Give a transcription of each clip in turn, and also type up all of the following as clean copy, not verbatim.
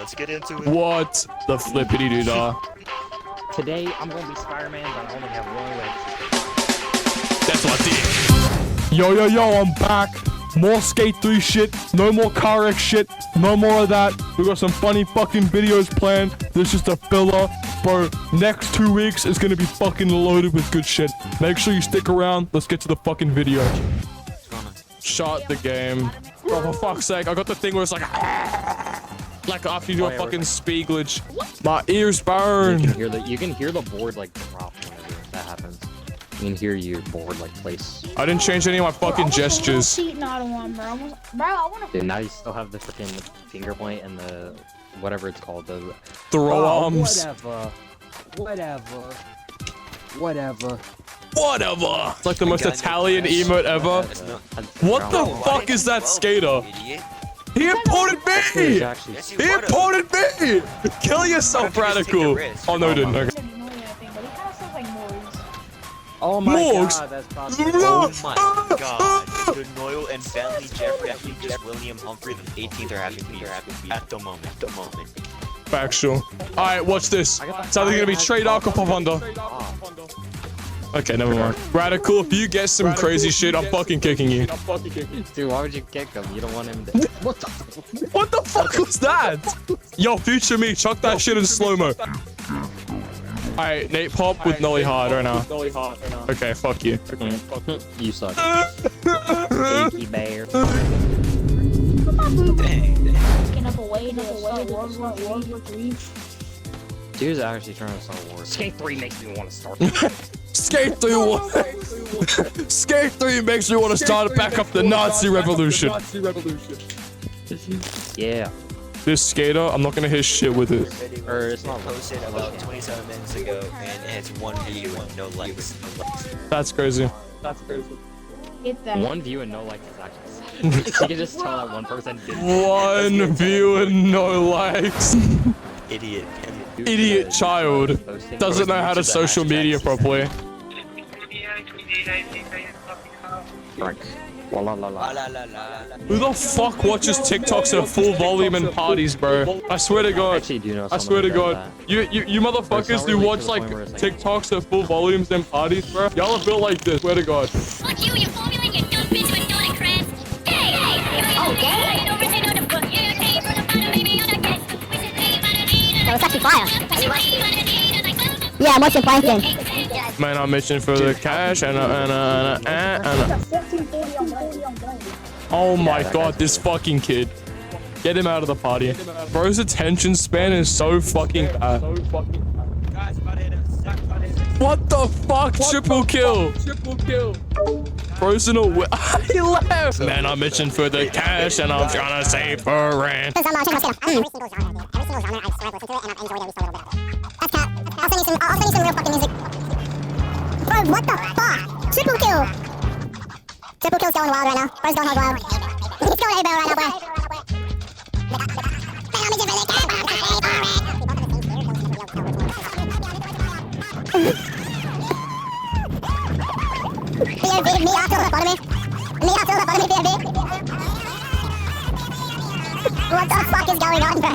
let's get into it. What the flippity doo dah? Today, I'm gonna be Spider-Man, but I only have one way. That's my dick. Yo, I'm back. More Skate 3 shit. No more car wreck shit. No more of that. We got some funny fucking videos planned. This is just a filler. Bro, next 2 weeks is gonna be fucking loaded with good shit. Make sure you stick around. Let's get to the fucking video. Shot the game. Oh, for fuck's sake. I got the thing where it's like after you do a fucking speed glitch. My ears burn. You can hear the board like drop whenever that happens. You can hear your board like place. I didn't change any of my fucking gestures. Cheating on one, bro. I wanna. Dude, now you still have the freaking finger point and the whatever it's called, the Throw arms. Whatever. It's like the most Italian emote ever. What the fuck is that skater? He imported me! He imported me! Kill yourself, Radical! Oh no, he didn't. Okay. Oh my Morgs. god, that's Oh my god. The Noyle and Bentley Jeffrey, actually just William Humphrey, the 18th are having beef at the moment. Factual. Alright, watch this. It's either gonna be trade arc or pop under. Okay, never mind. Radical, if you get some crazy shit, I'm fucking kicking you. Dude, why would you kick him? You don't want him to. What the fuck was that? Yo, future me, chuck that shit in slow-mo. Alright, Nate Pop with Nolly Hard right now. Okay, fuck you. You suck. Achy bear. Dude's actually trying to start war. Skate 3 makes me want to start. Skate 3 Skate 3 makes me want to start back up the Nazi revolution. Yeah. This skater, I'm not gonna hit shit with it. Or it's not Posted about 27 minutes ago, and it has 1 view and no likes. That's crazy. Get that. 1 view and no like is actually sad. You can just tell that one person did. 1 view and no likes. Idiot child. Doesn't know how to social media properly. Who the fuck watches TikToks at full volume and parties, bro? I swear to God. I swear to God. You motherfuckers who watch like TikToks at full volumes and parties, bro. Y'all are built like this. Swear to God. Fuck you, you formula, you dumb bitch with donut crabs. That was actually fire. Yeah, I'm watching Plankton. Man, I'm itching for the cash and oh my god, this fucking kid. Get him out of the party. Bro's attention span is so fucking bad. What the fuck? Triple kill. Bro's in a he left. Man, I'm itching for the cash and I'm trying to save for rent. Every single genre I've swear I've listened to it and I've enjoyed at least a little bit. That's cat. I'll send you some real fucking music. Bro, what the fuck? Triple kill. Triple kill's going wild right now. Bro's going hard wild. He's going everywhere right now, bro. BRB, me out to the bottom of me. BRB. What the fuck is going on, bro?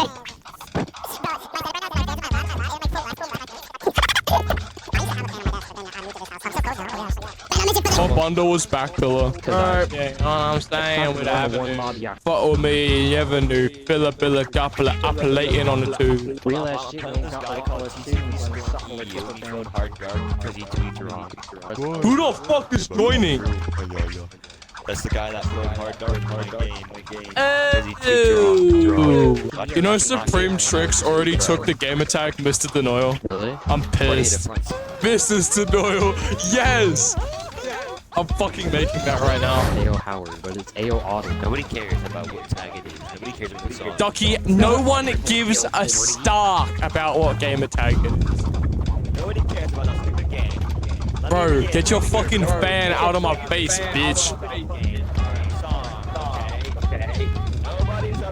My bundle was back pillar. Alright, yeah, I'm staying with Avenue. Fuck with me, Avenue. Filler, couple appellating on the two. Real ass shit, man. Got like all this shit. Hard guard because he tweets wrong. Who the fuck is joining? That's the guy that flowed hard dart in the game. You know, Supreme Tricks already took the game attack, Mr. Denoyle. Really? I'm pissed. Mr. Denoyle, yes! I'm fucking making that right now. AO Howard, but it's AO Autumn. Nobody cares about what tag it is. Nobody cares about the song. Ducky, no one gives a star about what game attack it is. Nobody cares about us in the game. Bro, get your fucking fan out of my face, bitch.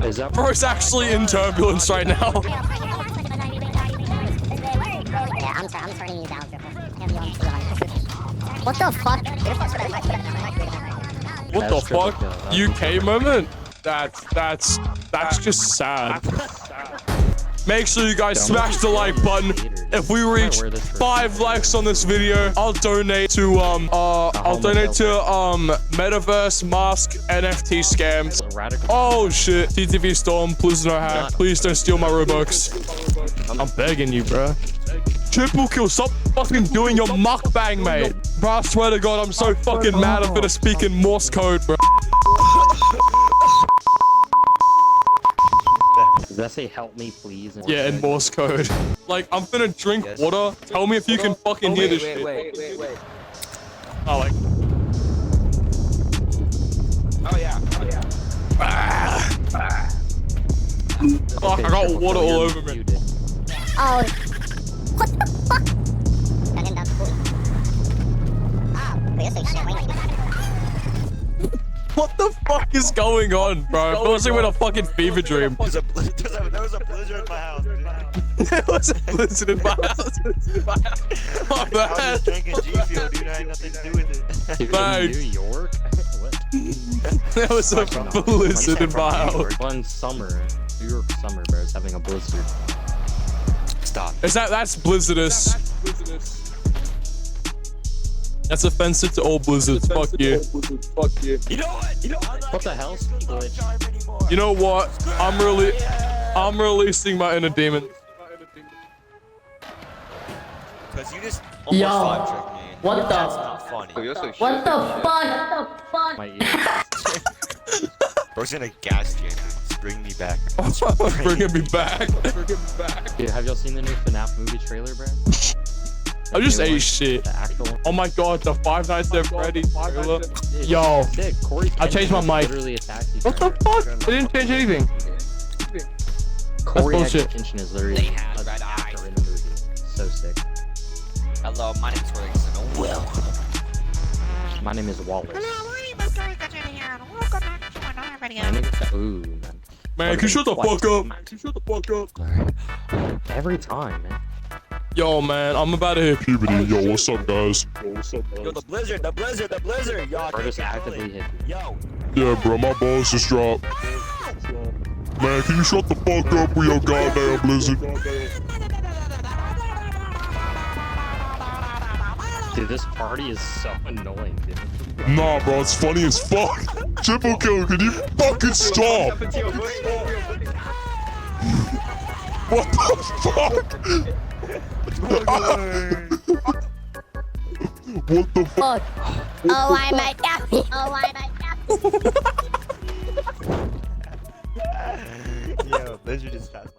Is that Bro's actually in turbulence right now. Yeah, I'm turning you down. What the fuck? What the fuck? UK moment? That's just sad. make sure you guys smash the like button. If we reach 5 likes on this video, I'll donate to Metaverse Mask NFT scams. Oh shit, TTV Storm, please no hack. Please don't steal my Robux. I'm begging you, bro. Triple kill, stop fucking doing your mukbang, mate. Bro, I swear to God, I'm so fucking mad. I'm gonna speak in Morse code, bro. Does that say help me please? Yeah, in Morse code. Like, I'm gonna drink water. Tell me if you can fucking hear this shit. Wait. Oh, like. Oh yeah. Fuck, I got water all over me. Oh. What the fuck? What the fuck is going on, bro? I was in a fucking fever dream. There was a blizzard in my house. Dude. There was a blizzard in my house. Oh, I was man. just drinking G Fuel, dude. I had nothing to do with it. Dude, Bang. in New York? What? There was a blizzard in my house. One summer, New York summer, bro, is having a blizzard. Stop. That's blizzardous. That's offensive to all blizzards. Fuck you. You know what? What the hell? Glitch. You know what? I'm releasing my inner demon. Because you just almost five tricked me. What the? That's not funny. What the fuck? My ears. Bro's in a gas chamber. Just bring me back. Bringing me back. Dude, have y'all seen the new FNAF movie trailer, bro? I just New ate one? shit. The actual one? Oh my god, the Five Nights at Freddy's trailer. Dude, Yo, sick. Corey I changed my mic. Literally attacks each What the other. fuck? I didn't change anything. Corey bullshit. Atkinson is literally They had an red actor eyes. in the movie. So sick. Hello, my name's Ferguson. Will. My name is Wallace. My name is ooh, man. Man, can you shut the fuck up? Can you shut the fuck up? Every time, man. Yo, man, I'm about to hit puberty. Yo, what's up, guys? Yo, the blizzard. Y'all Or can't just control actively it. hit me. Yo. Yeah, bro, my balls just dropped. Man, can you shut the fuck up with your goddamn blizzard? Dude, this party is so annoying, dude. Nah, bro, it's funny as fuck. Triple kill, can you fucking stop? What the fuck? What the fuck? Oh, I might happy. Oh, I might happy. Yo, blizzard is fast.